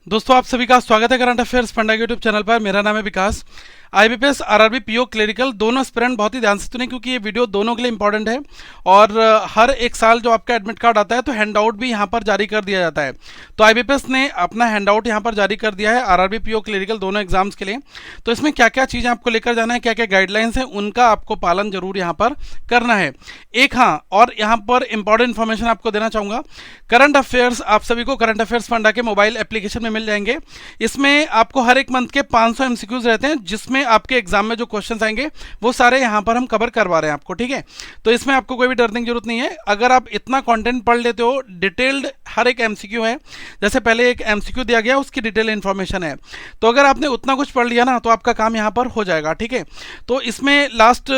दोस्तों आप सभी का स्वागत है current affairs funda YouTube channel पर। मेरा नाम है विकास। आईबीपीएस आरआरबी पीओ क्लरिकल दोनों एस्पिरेंट बहुत ही ध्यान से सुने क्योंकि ये वीडियो दोनों के लिए इंपॉर्टेंट है। और हर एक साल जो आपका एडमिट कार्ड आता है तो हैंडआउट भी यहाँ पर जारी कर दिया जाता है। तो आईबीपीएस ने अपना हैंडआउट यहाँ पर जारी कर दिया है आरआरबी पीओ क्लरिकल दोनों एग्जाम्स के लिए। तो इसमें क्या क्या चीज़ें आपको लेकर जाना है, क्या क्या गाइडलाइंस है, उनका आपको पालन जरूर यहाँ पर करना है। एक हाँ और यहाँ पर इंपॉर्टेंट इन्फॉर्मेशन आपको देना चाहूँगा। करंट अफेयर्स आप सभी को करंट अफेयर्स फंडा के मोबाइल एप्लीकेशन में मिल जाएंगे। इसमें आपको हर एक मंथ के 500 एमसीक्यूज रहते हैं जिसमें आपके एग्जाम में जो क्वेश्चंस आएंगे वो सारे यहां पर हम कवर करवा रहे हैं आपको, ठीक है। तो इसमें आपको कोई भी डरने की जरूरत नहीं है। अगर आप इतना कंटेंट पढ़ लेते हो, डिटेल्ड हर एक एमसीक्यू है, जैसे पहले एक एमसीक्यू दिया गया उसकी डिटेल इंफॉर्मेशन है, तो अगर आपने उतना कुछ पढ़ लिया ना तो आपका काम यहां पर हो जाएगा, ठीक है। तो इसमें लास्ट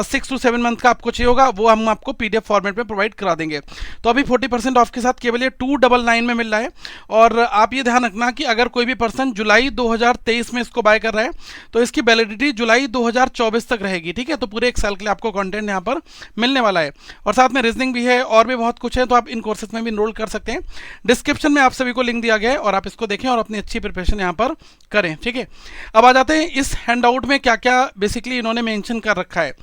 6 to 7 मंथ का आपको चाहिए होगा वो हम आपको पीडीएफ फॉर्मेट में प्रोवाइड करा देंगे। तो अभी 40% ऑफ के साथ केवल ये 299 में मिल रहा है। और आप ये ध्यान रखना कि अगर कोई भी पर्सन जुलाई 2023 में इसको बाय कर रहा है तो इसकी वैलिडिटी जुलाई 2024 तक रहेगी, ठीक है। तो पूरे एक साल के लिए आपको कंटेंट यहाँ पर मिलने वाला है। और साथ में रीजनिंग भी है और भी बहुत कुछ है, तो आप इन कोर्सेज में भी इनरोल कर सकते हैं। डिस्क्रिप्शन में आप सभी को लिंक दिया गया है और आप इसको देखें और अपनी अच्छी प्रिपरेशन यहाँ पर करें, ठीक है। अब आ जाते हैं इस हैंडआउट में क्या क्या बेसिकली इन्होंने मेंशन कर रखा है।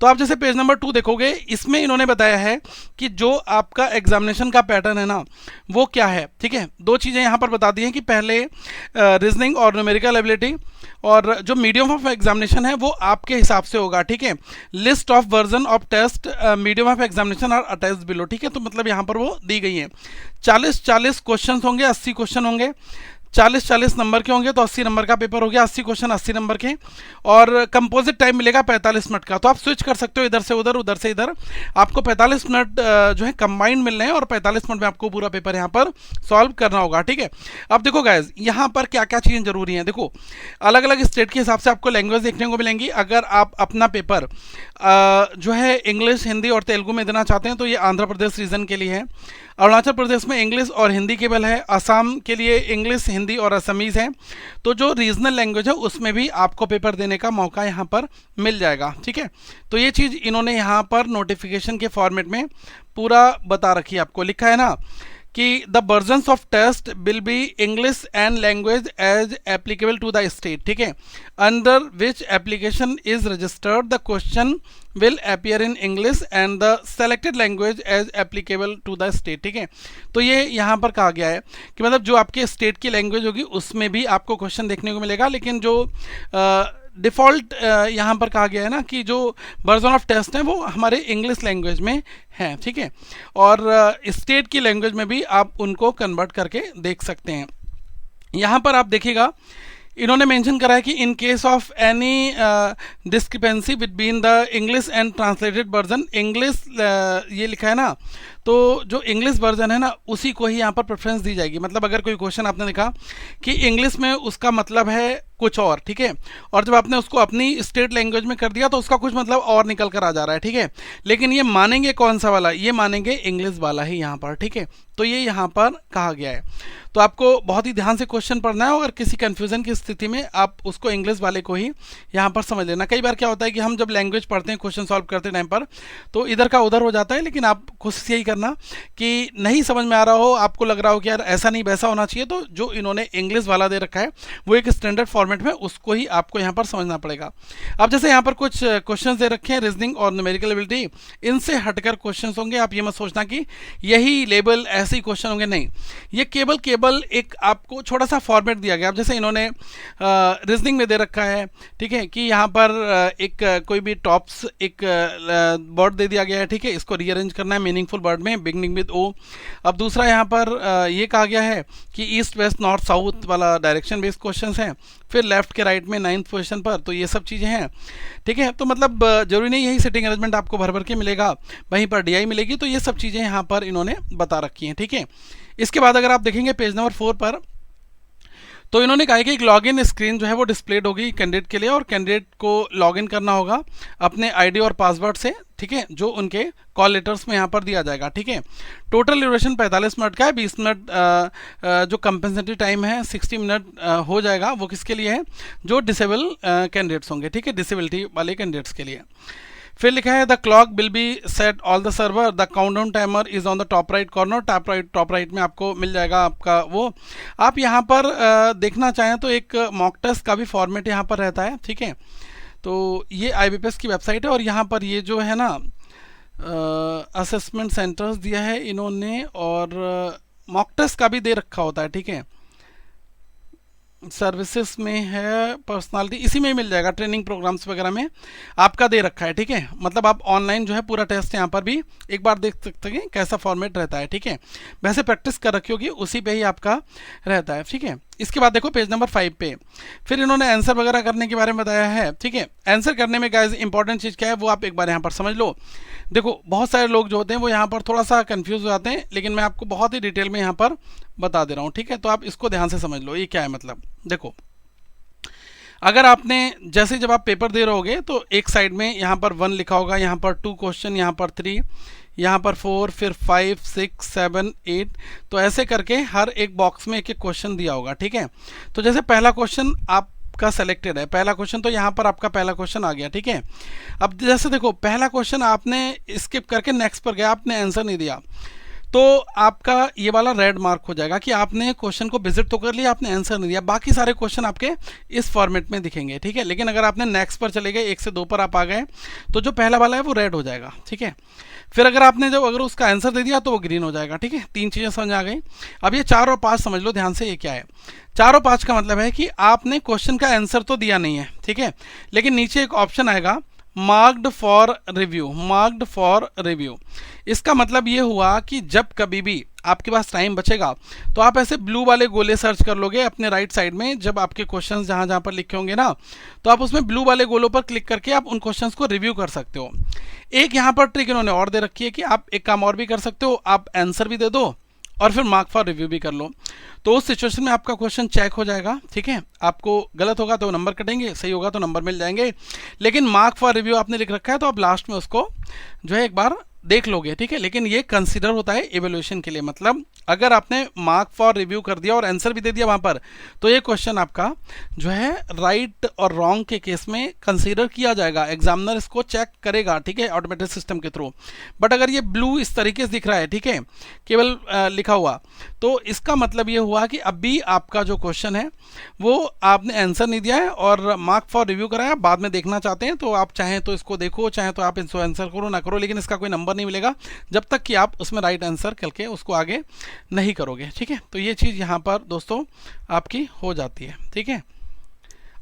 तो आप जैसे पेज नंबर 2 देखोगे, इसमें इन्होंने बताया है कि जो आपका एग्जामिनेशन का पैटर्न है ना वो क्या है, ठीक है। दो चीज़ें यहाँ पर बता दी हैं कि पहले रीजनिंग और न्यूमेरिकल एबिलिटी, और जो मीडियम ऑफ एग्जामिनेशन है वो आपके हिसाब से होगा, ठीक है। List of version of test medium of examination are attached below, ठीक है। तो मतलब यहाँ पर वो दी गई है 40 क्वेश्चन होंगे, 80 क्वेश्चन होंगे, 40 नंबर के होंगे तो 80 नंबर का पेपर हो गया, 80 क्वेश्चन 80 नंबर के। और कंपोजिट टाइम मिलेगा 45 मिनट का। तो आप स्विच कर सकते हो इधर से उधर, उधर से इधर। आपको 45 मिनट जो है कंबाइंड मिल रहे हैं और 45 मिनट में आपको पूरा पेपर यहाँ पर सॉल्व करना होगा, ठीक है। अब देखो गाइज यहाँ पर क्या क्या चीज़ें जरूरी हैं। देखो अलग अलग स्टेट के हिसाब से आपको लैंग्वेज देखने को मिलेंगी। अगर आप अपना पेपर जो है इंग्लिश, हिंदी और तेलुगु में देना चाहते हैं तो ये आंध्र प्रदेश रीजन के लिए है। अरुणाचल प्रदेश में इंग्लिश और हिंदी केवल है। असम के लिए इंग्लिश, हिंदी और असमीज़ है। तो जो रीजनल लैंग्वेज है उसमें भी आपको पेपर देने का मौका यहाँ पर मिल जाएगा, ठीक है। तो ये चीज़ इन्होंने यहाँ पर नोटिफिकेशन के फॉर्मेट में पूरा बता रखी है। आपको लिखा है ना कि the versions of test will be English and language as applicable to the state, ठीक है। Under which application is registered the question will appear in English and the selected language as applicable to the state, ठीक है। तो ये यहाँ पर कहा गया है कि मतलब जो आपके स्टेट की लैंग्वेज होगी उसमें भी आपको क्वेश्चन देखने को मिलेगा, लेकिन जो डिफ़ॉल्ट यहाँ पर कहा गया है ना कि जो वर्जन ऑफ टेस्ट है वो हमारे इंग्लिश लैंग्वेज में है, ठीक है। और स्टेट की लैंग्वेज में भी आप उनको कन्वर्ट करके देख सकते हैं। यहाँ पर आप देखिएगा इन्होंने मेंशन करा है कि in case of any discrepancy between the English and translated version, English ये लिखा है ना, तो जो इंग्लिश वर्जन है ना उसी को ही यहाँ पर प्रेफरेंस दी जाएगी। मतलब अगर कोई क्वेश्चन आपने लिखा कि इंग्लिश में उसका मतलब है कुछ और, ठीक है, और जब आपने उसको अपनी स्टेट लैंग्वेज में कर दिया तो उसका कुछ मतलब और निकल कर आ जा रहा है, ठीक है। लेकिन ये मानेंगे कौन सा वाला, ये मानेंगे इंग्लिश वाला ही यहाँ पर, ठीक है। तो ये यहाँ पर कहा गया है। तो आपको बहुत ही ध्यान से क्वेश्चन पढ़ना है और किसी कन्फ्यूजन की स्थिति में आप उसको इंग्लिश वाले को ही यहाँ पर समझ लेना। कई बार क्या होता है कि हम जब लैंग्वेज पढ़ते हैं क्वेश्चन सॉल्व करते टाइम पर तो इधर का उधर हो जाता है, लेकिन आप कोशिश यही करना कि नहीं समझ में आ रहा हो, आपको लग रहा हो कि यार ऐसा नहीं वैसा होना चाहिए, तो जो इन्होंने इंग्लिश वाला दे रखा है वो एक स्टैंडर्ड फॉर्मेट में उसको ही आपको यहाँ पर समझना पड़ेगा। अब जैसे यहाँ पर कुछ क्वेश्चन दे रखे हैं रीजनिंग और न्यूमेरिकल एबिलिटी, इनसे हटकर क्वेश्चन होंगे। आप ये मत सोचना कि यही लेवल ऐसे ही क्वेश्चन होंगे, नहीं, ये केवल एक आपको छोटा सा फॉर्मेट दिया गया। अब जैसे इन्होंने रीजनिंग में दे रखा है, ठीक है, कि यहाँ पर एक कोई भी टॉप्स एक वर्ड दे दिया गया है, ठीक है, इसको रीअरेंज करना है मीनिंगफुल वर्ड में बिगनिंग विद ओ। अब दूसरा यहाँ पर ये कहा गया है कि ईस्ट वेस्ट नॉर्थ साउथ वाला डायरेक्शन बेस्ड क्वेश्चन है। फिर लेफ्ट के राइट में 9th पोजीशन पर, तो ये सब चीज़ें हैं, ठीक है। तो मतलब जरूरी नहीं यही सेटिंग अरेंजमेंट आपको भर भर के मिलेगा, वहीं पर डीआई मिलेगी। तो ये सब चीज़ें यहाँ पर इन्होंने बता रखी हैं, ठीक है। इसके बाद अगर आप देखेंगे पेज नंबर 4 पर, तो इन्होंने कहा है कि एक लॉगिन स्क्रीन जो है वो डिस्प्लेड होगी कैंडिडेट के लिए और कैंडिडेट को लॉगिन करना होगा अपने आईडी और पासवर्ड से, ठीक है, जो उनके कॉल लेटर्स में यहाँ पर दिया जाएगा, ठीक है। टोटल ड्यूरेशन 45 मिनट का है। 20 मिनट जो कंपनसेटरी टाइम है 60 मिनट हो जाएगा। वो किसके लिए है, जो डिसेबल कैंडिडेट्स होंगे, ठीक है, डिसेबिलिटी वाले कैंडिडेट्स के लिए। फिर लिखा है the clock will be set all the server, the countdown timer is on the top right corner, top right में आपको मिल जाएगा आपका वो। आप यहाँ पर देखना चाहें तो एक मॉक टेस्ट का भी फॉर्मेट यहाँ पर रहता है, ठीक है। तो ये IBPS की वेबसाइट है और यहाँ पर ये जो है ना असेसमेंट सेंटर्स दिया है इन्होंने, और मॉक टेस्ट का भी दे रखा होता है, ठीक है। सर्विसेज में है पर्सनालिटी, इसी में ही मिल जाएगा, ट्रेनिंग प्रोग्राम्स वगैरह में आपका दे रखा है, ठीक है। मतलब आप ऑनलाइन जो है पूरा टेस्ट यहाँ पर भी एक बार देख सकते हैं कैसा फॉर्मेट रहता है, ठीक है। वैसे प्रैक्टिस कर रखी होगी उसी पे ही आपका रहता है, ठीक है। इसके बाद देखो पेज नंबर 5 पे फिर इन्होंने आंसर वगैरह करने के बारे में बताया है, ठीक है। आंसर करने में गाइस इंपॉर्टेंट चीज़ क्या है वो आप एक बार यहाँ पर समझ लो। देखो बहुत सारे लोग जो होते हैं वो यहाँ पर थोड़ा सा कंफ्यूज हो जाते हैं, लेकिन मैं आपको बहुत ही डिटेल में यहाँ पर बता दे रहा हूँ, ठीक है। तो आप इसको ध्यान से समझ लो ये क्या है। मतलब देखो अगर आपने जैसे जब आप पेपर दे रहोगे तो एक साइड में यहाँ पर 1 लिखा होगा, यहाँ पर 2 क्वेश्चन, यहाँ पर 3, यहाँ पर 4, फिर 5, 6, 7, 8, तो ऐसे करके हर एक बॉक्स में एक एक क्वेश्चन दिया होगा, ठीक है। तो जैसे पहला क्वेश्चन आपका सेलेक्टेड है, पहला क्वेश्चन, तो यहाँ पर आपका पहला क्वेश्चन आ गया, ठीक है। अब जैसे देखो पहला क्वेश्चन आपने स्किप करके नेक्स्ट पर गया, आपने आंसर नहीं दिया, तो आपका ये वाला रेड मार्क हो जाएगा कि आपने क्वेश्चन को विजिट तो कर लिया, आपने आंसर नहीं दिया। बाकी सारे क्वेश्चन आपके इस फॉर्मेट में दिखेंगे, ठीक है। लेकिन अगर आपने नेक्स्ट पर चले गए, 1 से 2 पर आप आ गए, तो जो पहला वाला है वो रेड हो जाएगा, ठीक है। फिर अगर आपने अगर उसका आंसर दे दिया तो वो ग्रीन हो जाएगा, ठीक है। 3 चीज़ें समझ आ गई। अब ये 4 और 5 समझ लो ध्यान से, ये क्या है। 4 और 5 का मतलब है कि आपने क्वेश्चन का आंसर तो दिया नहीं है, ठीक है, लेकिन नीचे एक ऑप्शन आएगा marked for review, marked for review. इसका मतलब ये हुआ कि जब कभी भी आपके पास टाइम बचेगा तो आप ऐसे ब्लू वाले गोले सर्च कर लोगे अपने राइट साइड में, जब आपके क्वेश्चंस जहां जहां पर लिखे होंगे ना, तो आप उसमें ब्लू वाले गोलों पर क्लिक करके आप उन क्वेश्चंस को रिव्यू कर सकते हो। एक यहाँ पर ट्रिक इन्होंने और दे रखी है कि आप एक काम और भी कर सकते हो, आप आंसर भी दे दो और फिर मार्क फॉर रिव्यू भी कर लो। तो उस सिचुएशन में आपका क्वेश्चन चेक हो जाएगा, ठीक है। आपको गलत होगा तो नंबर कटेंगे, सही होगा तो नंबर मिल जाएंगे। लेकिन मार्क फॉर रिव्यू आपने लिख रखा है तो आप लास्ट में उसको जो है एक बार देख लोगे, ठीक है। लेकिन ये कंसीडर होता है एवेल्यूएशन के लिए, मतलब अगर आपने मार्क फॉर रिव्यू कर दिया और आंसर भी दे दिया वहां पर, तो ये क्वेश्चन आपका जो है राइट और रॉन्ग के केस में कंसीडर किया जाएगा, एग्जामिनर इसको चेक करेगा, ठीक है, ऑटोमेटिक सिस्टम के थ्रू। बट अगर ये ब्लू इस तरीके से दिख रहा है, ठीक है, केवल लिखा हुआ, तो इसका मतलब ये हुआ कि अभी आपका जो क्वेश्चन है वो आपने आंसर नहीं दिया है और मार्क फॉर रिव्यू कराया, बाद में देखना चाहते हैं तो आप चाहें तो इसको देखो, चाहें तो आप इसको आंसर करो ना करो, लेकिन इसका कोई नंबर नहीं मिलेगा जब तक कि आप उसमें राइट आंसर करके उसको आगे नहीं करोगे, ठीक है। तो ये चीज़ यहाँ पर दोस्तों आपकी हो जाती है, ठीक है।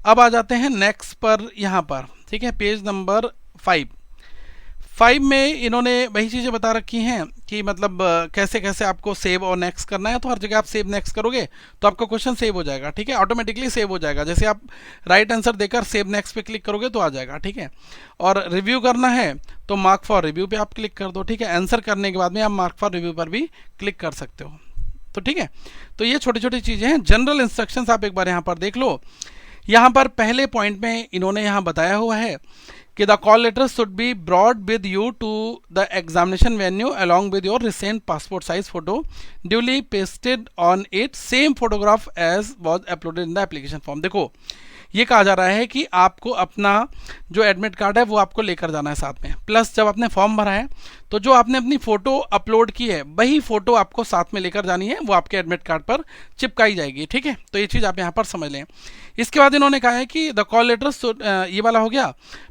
अब आ जाते हैं नेक्स्ट पर यहाँ पर, ठीक है, पेज नंबर 5 में इन्होंने वही चीज़ें बता रखी हैं कि मतलब कैसे कैसे आपको सेव और नेक्स्ट करना है। तो हर जगह आप सेव नेक्स्ट करोगे तो आपका क्वेश्चन सेव हो जाएगा, ठीक है, ऑटोमेटिकली सेव हो जाएगा। जैसे आप राइट आंसर देकर सेव नेक्स्ट पे क्लिक करोगे तो आ जाएगा, ठीक है। और रिव्यू करना है तो मार्क फॉर रिव्यू पे आप क्लिक कर दो, ठीक है। आंसर करने के बाद में आप मार्क फॉर रिव्यू पर भी क्लिक कर सकते हो, तो ठीक है। तो ये छोटी छोटी चीज़ें हैं। जनरल इंस्ट्रक्शंस आप एक बार यहाँ पर देख लो। यहाँ पर पहले पॉइंट में इन्होंने यहाँ बताया हुआ है कि the call letter should be brought with you to the examination venue along with your recent passport size photo duly pasted on it, same photograph as was uploaded in the application form. देखो ये कहा जा रहा है कि आपको अपना जो एडमिट कार्ड है वो आपको लेकर जाना है साथ में, प्लस जब आपने फॉर्म भरा है तो जो आपने अपनी फ़ोटो अपलोड की है वही फ़ोटो आपको साथ में लेकर जानी है, वो आपके एडमिट कार्ड पर चिपकाई जाएगी, ठीक है। तो ये चीज़ आप यहाँ पर समझ लें। इसके बाद इन्होंने कहा है कि द कॉल लेटर, ये वाला हो गया,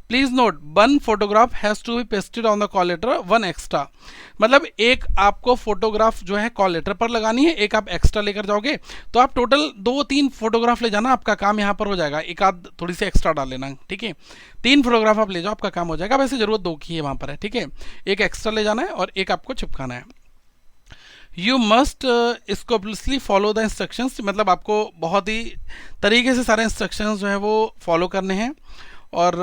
please note 1 photograph has to be pasted on the call letter, 1 extra. मतलब एक आपको फोटोग्राफ जो है कॉल लेटर पर लगानी है, एक आप एक्स्ट्रा लेकर जाओगे, तो आप टोटल 2-3 फोटोग्राफ ले जाना, आपका काम यहाँ पर हो जाएगा। एक आध थोड़ी सी एक्स्ट्रा डाल लेना, ठीक है। 3 फोटोग्राफ आप ले जाओ, आपका काम हो जाएगा। वैसे ज़रूरत 2 की है वहाँ पर है, ठीक है। एक एक्स्ट्रा ले जाना है और एक आपको चिपकाना है। You must scrupulously follow the instructions, मतलब आपको बहुत ही तरीके से सारे इंस्ट्रक्शंस जो है वो फॉलो करने हैं। और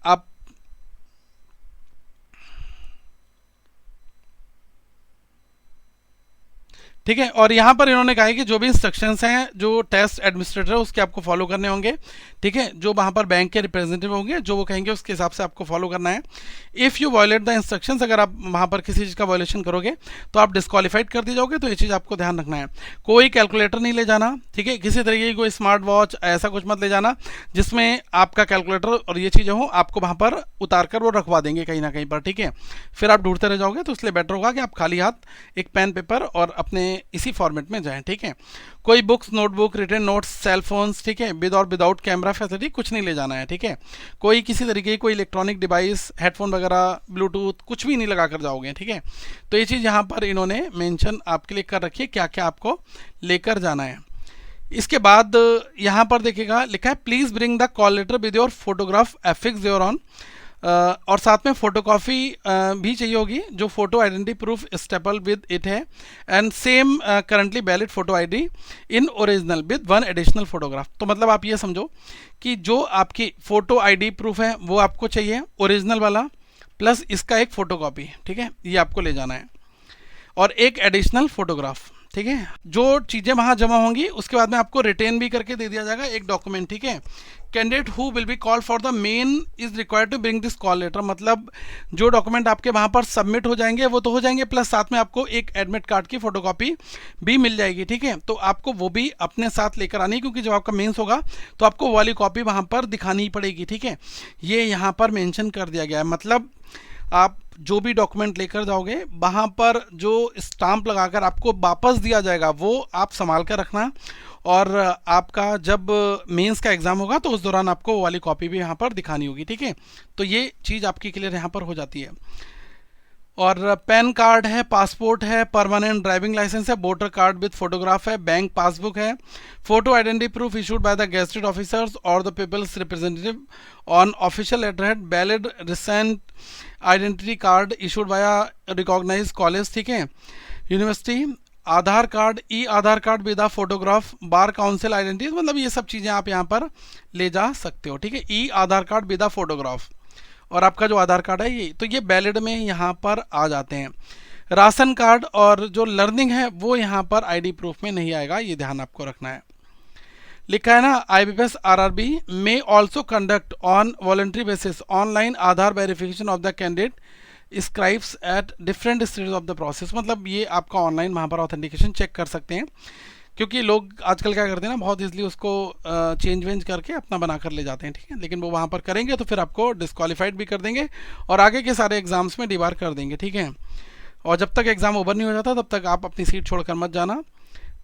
आप ठीक है। और यहाँ पर इन्होंने कहा है कि जो भी इंस्ट्रक्शंस हैं जो टेस्ट एडमिनिस्ट्रेटर है उसके आपको फॉलो करने होंगे, ठीक है। जो वहाँ पर बैंक के रिप्रेजेंटेटिव होंगे जो वो कहेंगे उसके हिसाब से आपको फॉलो करना है। If you violate the instructions, अगर आप वहाँ पर किसी चीज़ का वायलेशन करोगे तो आप डिस्क्वालीफाइड कर दिए जाओगे, तो ये चीज़ आपको ध्यान रखना है। कोई कैलकुलेटर नहीं ले जाना, ठीक है। किसी तरीके की कोई स्मार्ट वॉच ऐसा कुछ मत ले जाना जिसमें आपका कैलकुलेटर और ये चीज़ें हो, आपको वहाँ पर उतार कर वो रखवा देंगे कहीं ना कहीं पर, ठीक है। फिर आप ढूंढते रह जाओगे, तो इसलिए बेटर होगा कि आप खाली हाथ एक पेन पेपर और अपने इसी फॉर्मेट में जाएं, ठीक है। कोई books, notebook, written notes, cell phones, ठीक है, विद और विदाउट कैमरा फैसिलिटी कुछ नहीं ले जाना है, ठीक है। कोई किसी तरीके की कोई इलेक्ट्रॉनिक डिवाइस, हेडफोन वगैरह, ब्लूटूथ कुछ भी नहीं लगा कर जाओगे, ठीक है। तो ये चीज़ यहाँ पर इन्होंने मेंशन आपके लिए कर रखी है क्या क्या आपको लेकर जाना है। इसके बाद यहाँ पर देखिएगा लिखा है please bring the call letter with your photograph affix your on, और साथ में फोटोकॉपी भी चाहिए होगी जो photo identity proof staple with it है, and same currently valid photo ID in original with one additional photograph. तो मतलब आप ये समझो कि जो आपकी फोटो आईडी प्रूफ है वो आपको चाहिए ओरिजिनल वाला, प्लस इसका एक फोटोकॉपी, ठीक है, ये आपको ले जाना है, और एक एडिशनल फोटोग्राफ, ठीक है। जो चीज़ें वहाँ जमा होंगी उसके बाद में आपको रिटेन भी करके दे दिया जाएगा एक डॉक्यूमेंट, ठीक है। Candidate who will be call for the main is required to bring this call letter, मतलब जो डॉक्यूमेंट आपके वहाँ पर सबमिट हो जाएंगे वो तो हो जाएंगे, प्लस साथ में आपको एक एडमिट कार्ड की फोटोकॉपी भी मिल जाएगी, ठीक है। तो आपको वो भी अपने साथ लेकर आनी, क्योंकि जब आपका मेंस होगा तो आपको वो वाली कॉपी वहाँ पर दिखानी पड़ेगी, ठीक है। ये यहाँ पर मेंशन कर दिया गया है, मतलब आप जो भी डॉक्यूमेंट लेकर जाओगे वहाँ पर जो स्टाम्प लगाकर आपको वापस दिया जाएगा वो आप संभाल कर रखना, और आपका जब मेंस का एग्ज़ाम होगा तो उस दौरान आपको वो वाली कॉपी भी यहाँ पर दिखानी होगी, ठीक है। तो ये चीज़ आपकी क्लियर यहाँ पर हो जाती है। और पैन कार्ड है, पासपोर्ट है, परमानेंट ड्राइविंग लाइसेंस है, वोटर कार्ड विद फोटोग्राफ है, बैंक पासबुक है, photo identity proof issued by the gazetted officers or the people's representative on official letterhead, valid recent identity card issued by recognise college, ठीक है, university, Aadhaar card, e Aadhaar card with a photograph, bar council identity, मतलब ये सब चीज़ें आप यहाँ पर ले जा सकते हो, ठीक है। ई Aadhaar card with a photograph, और आपका जो आधार कार्ड है ये, तो ये वैलिड में यहाँ पर आ जाते हैं। राशन कार्ड और जो लर्निंग है वो यहाँ पर आईडी प्रूफ में नहीं आएगा, ये ध्यान आपको रखना है। लिखा है ना IBPS RRB may also conduct on voluntary basis online Aadhaar verification of the candidate scribes at different stage of the process, मतलब ये आपका ऑनलाइन वहाँ पर ऑथेंटिकेशन चेक कर सकते हैं, क्योंकि लोग आजकल क्या करते हैं ना, बहुत ईजिली उसको चेंज वेंज करके अपना बना कर ले जाते हैं, ठीक है। लेकिन वो वहाँ पर करेंगे तो फिर आपको डिस्क्वालीफाइड भी कर देंगे और आगे के सारे एग्जाम्स में डिबार कर देंगे, ठीक है। और जब तक एग्ज़ाम ओवर नहीं हो जाता तब तक आप अपनी सीट छोड़कर मत जाना।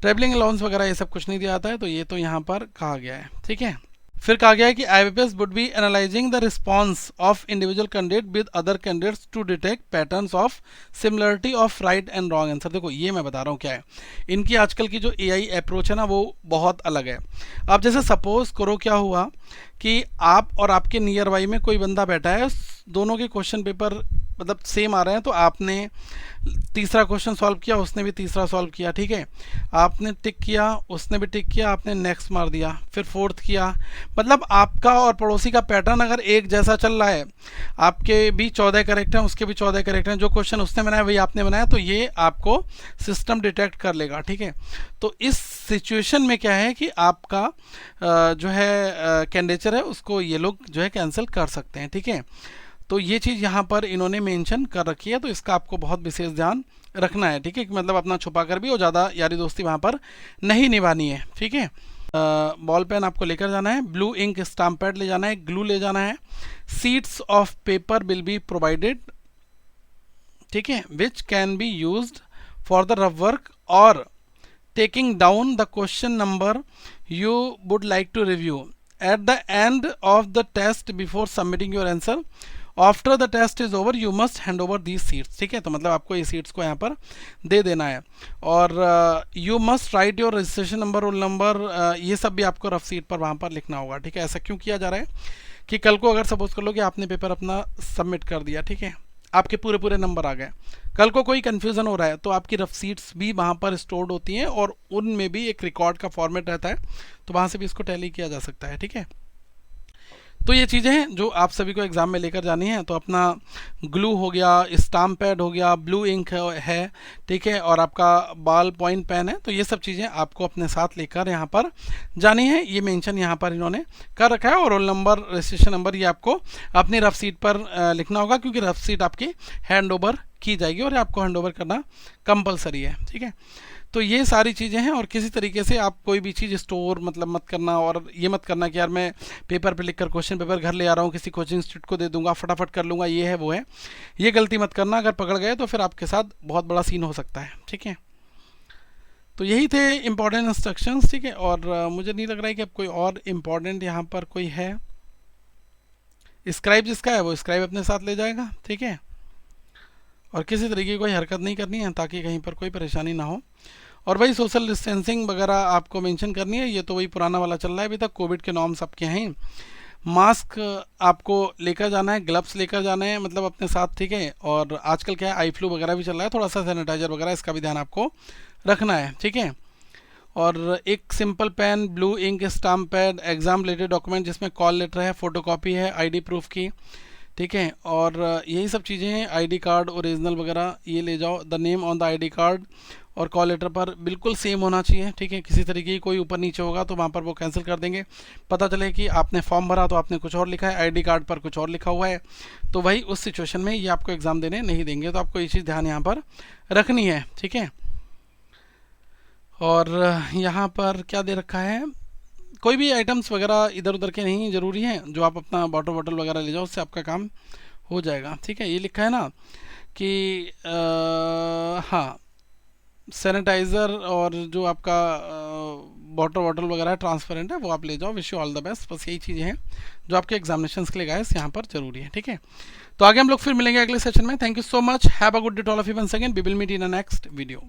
ट्रैवलिंग अलाउंस वगैरह ये सब कुछ नहीं दिया जाता है, तो ये तो यहाँ पर कहा गया है, ठीक है। फिर कहा गया है कि IBPS would be analysing the response of individual candidate with other candidates to detect patterns of similarity of right and wrong answer. देखो ये मैं बता रहा हूँ क्या है, इनकी आजकल की जो AI अप्रोच है ना वो बहुत अलग है। अब जैसे सपोज करो क्या हुआ कि आप और आपके नियर बाई में कोई बंदा बैठा है, दोनों के क्वेश्चन पेपर मतलब सेम आ रहे हैं, तो आपने तीसरा क्वेश्चन सॉल्व किया, उसने भी तीसरा सॉल्व किया, ठीक है, आपने टिक किया, उसने भी टिक किया, आपने नेक्स्ट मार दिया, फिर फोर्थ किया, मतलब आपका और पड़ोसी का पैटर्न अगर एक जैसा चल रहा है, आपके भी 14 करेक्ट हैं, उसके भी 14 करेक्ट हैं, जो क्वेश्चन उसने बनाया वही आपने बनाया, तो ये आपको सिस्टम डिटेक्ट कर लेगा, ठीक है। तो इस सिचुएशन में क्या है कि आपका जो है कैंडिडेचर है उसको ये लोग जो है कैंसिल कर सकते हैं, ठीक है। तो ये चीज़ यहाँ पर इन्होंने मेंशन कर रखी है, तो इसका आपको बहुत विशेष ध्यान रखना है, ठीक है। मतलब अपना छुपा कर भी और ज़्यादा यारी दोस्ती वहाँ पर नहीं निभानी है, ठीक है। बॉल पेन आपको लेकर जाना है, ब्लू इंक स्टाम्प पैड ले जाना है, ग्लू ले जाना है, sheets of paper will be provided, ठीक है, which can be used for the rough work और taking down the question number you would like to review at the end of the test before submitting your answer. After the test is over you must hand over these sheets, ठीक है। तो मतलब आपको ये seats को यहाँ पर दे देना है, और you must write your registration number, roll number, ये सब भी आपको रफ सीट पर वहाँ पर लिखना होगा, ठीक है। ऐसा क्यों किया जा रहा है कि कल को अगर सपोज कर लो कि आपने पेपर अपना सबमिट कर दिया, ठीक है, आपके पूरे पूरे नंबर आ गए, कल को कोई कन्फ्यूज़न हो रहा है तो आपकी रफ सीट्स भी वहाँ पर स्टोर्ड होती हैं और उनमें भी एक रिकॉर्ड का फॉर्मेट रहता है, तो वहाँ से भी इसको टैली किया जा सकता है, ठीक है। तो ये चीज़ें हैं जो आप सभी को एग्ज़ाम में लेकर जानी है। तो अपना ग्लू हो गया, स्टाम्प पैड हो गया, ब्लू इंक है, ठीक है, और आपका बॉल पॉइंट पेन है। तो ये सब चीज़ें आपको अपने साथ लेकर यहाँ पर जानी है। ये मेंशन यहाँ पर इन्होंने कर रखा है। और रोल नंबर, रजिस्ट्रेशन नंबर ये आपको अपनी रफ सीट पर लिखना होगा, क्योंकि रफ सीट आपकी हैंड ओवर की जाएगी और आपको हैंड ओवर करना कंपलसरी है, ठीक है। तो ये सारी चीज़ें हैं। और किसी तरीके से आप कोई भी चीज़ स्टोर मतलब मत करना, और ये मत करना कि यार मैं पेपर पे लिखकर क्वेश्चन पेपर घर ले आ रहा हूँ, किसी कोचिंग इंस्टीट्यूट को दे दूंगा, फटाफट कर लूँगा, ये है वो है, ये गलती मत करना। अगर पकड़ गए तो फिर आपके साथ बहुत बड़ा सीन हो सकता है, ठीक है। तो यही थे इम्पोर्टेंट इंस्ट्रक्शंस, ठीक है। और मुझे नहीं लग रहा है कि अब कोई और इम्पोर्टेंट यहाँ पर कोई है। स्क्राइब जिसका है वो स्क्राइब अपने साथ ले जाएगा, ठीक है। और किसी तरीके की कोई हरकत नहीं करनी है ताकि कहीं पर कोई परेशानी ना हो। और वही सोशल डिस्टेंसिंग वगैरह आपको मेंशन करनी है। ये तो वही पुराना वाला चल रहा है अभी तक, कोविड के नॉर्म्स आपके हैं। मास्क आपको लेकर जाना है, ग्लव्स लेकर जाना है मतलब अपने साथ, ठीक है। और आजकल क्या है, आई फ्लू वगैरह भी चल रहा है, थोड़ा सा सैनिटाइजर वगैरह इसका भी ध्यान आपको रखना है, ठीक है। और एक simple pen, blue ink, stamp pad, exam related document जिसमें कॉल लेटर है, फोटोकॉपी है आईडी प्रूफ की, ठीक है। और यही सब चीज़ें हैं, आईडी कार्ड ओरिजिनल वगैरह ये ले जाओ। The name on the ID card और कॉल लेटर पर बिल्कुल सेम होना चाहिए, ठीक है। किसी तरीके की कोई ऊपर नीचे होगा तो वहाँ पर वो कैंसिल कर देंगे। पता चले कि आपने फॉर्म भरा तो आपने कुछ और लिखा है, आईडी कार्ड पर कुछ और लिखा हुआ है, तो वही उस सिचुएशन में ये आपको एग्ज़ाम देने नहीं देंगे। तो आपको ये चीज़ ध्यान यहाँ पर रखनी है, ठीक है। और यहाँ पर क्या दे रखा है, कोई भी आइटम्स वगैरह इधर उधर के नहीं ज़रूरी हैं, जो आप अपना वाटर बॉटल वगैरह ले जाओ, उससे आपका काम हो जाएगा, ठीक है। ये लिखा है ना कि हाँ, सैनिटाइज़र और जो आपका वाटर बॉटल वगैरह है ट्रांसपेरेंट है, वो आप ले जाओ। Wish you all the best. बस यही चीज़ें हैं जो आपके एग्जामिनेशंस के लिए गाइस यहाँ पर जरूरी है, ठीक है। तो आगे हम लोग फिर मिलेंगे अगले सेशन में। Thank you so much, have a good day to all of you once again, we will meet in a next video.